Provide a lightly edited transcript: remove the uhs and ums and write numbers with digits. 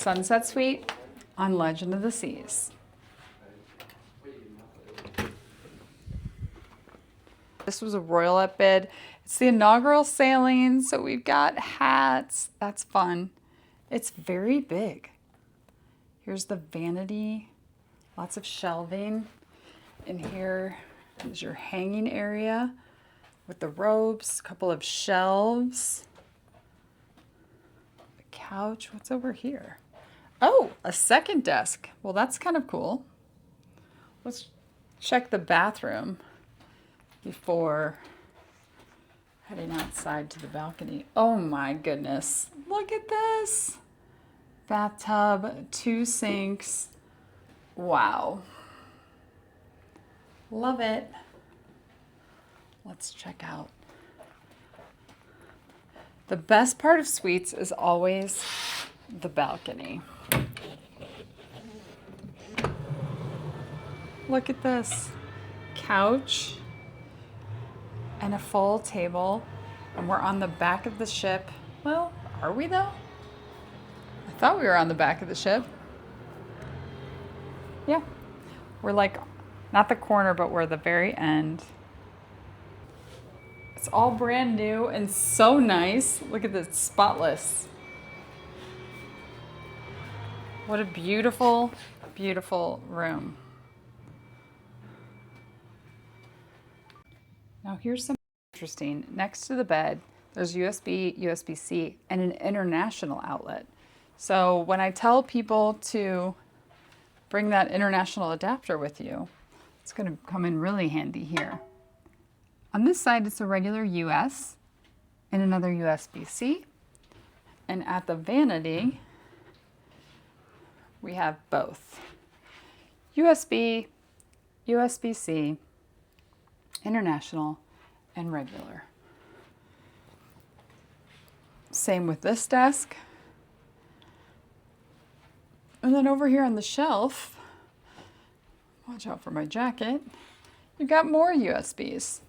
Sunset Suite on Legend of the Seas. This was a Royal bid. It's the inaugural sailing, so we've got hats. That's fun. It's very big. Here's the vanity, lots of shelving. In here is your hanging area with the robes, a couple of shelves, the couch. What's over here? Oh, a second desk. Well, that's kind of cool. Let's check the bathroom before heading outside to the balcony. Oh my goodness. Look at this. Bathtub, 2 sinks. Wow. Love it. Let's check out. The best part of suites is always the balcony. Look at this. Couch and a full table, and we're on the back of the ship. Well, are we though? I thought we were on the back of the ship. Yeah, we're like, not the corner, but we're the very end. It's all brand new and so nice. Look at this, spotless. What a beautiful, beautiful room. Now here's something interesting. Next to the bed, there's USB, USB-C, and an international outlet. So when I tell people to bring that international adapter with you, it's going to come in really handy here. On this side, it's a regular US and another USB-C. And at the vanity, we have both USB, USB-C, international, and regular. Same with this desk. And then over here on the shelf, watch out for my jacket, you've got more USBs.